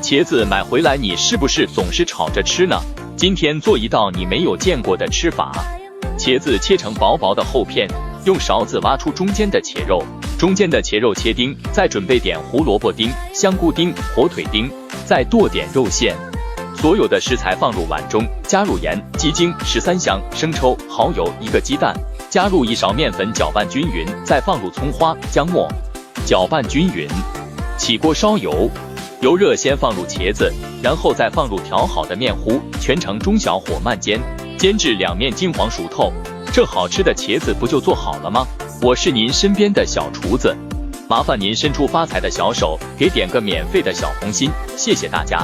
茄子买回来你是不是总是炒着吃呢？今天做一道你没有见过的吃法。茄子切成薄薄的厚片，用勺子挖出中间的茄肉，中间的茄肉切丁，再准备点胡萝卜丁、香菇丁、火腿丁，再剁点肉馅。所有的食材放入碗中，加入盐、鸡精、13香、生抽、蚝油，1个鸡蛋，加入1勺面粉，搅拌均匀，再放入葱花、姜末，搅拌均匀。起锅烧油，油热先放入茄子，然后再放入调好的面糊，全程中小火慢煎，煎至两面金黄熟透。这好吃的茄子不就做好了吗？我是您身边的小厨子，麻烦您伸出发财的小手，给点个免费的小红心，谢谢大家。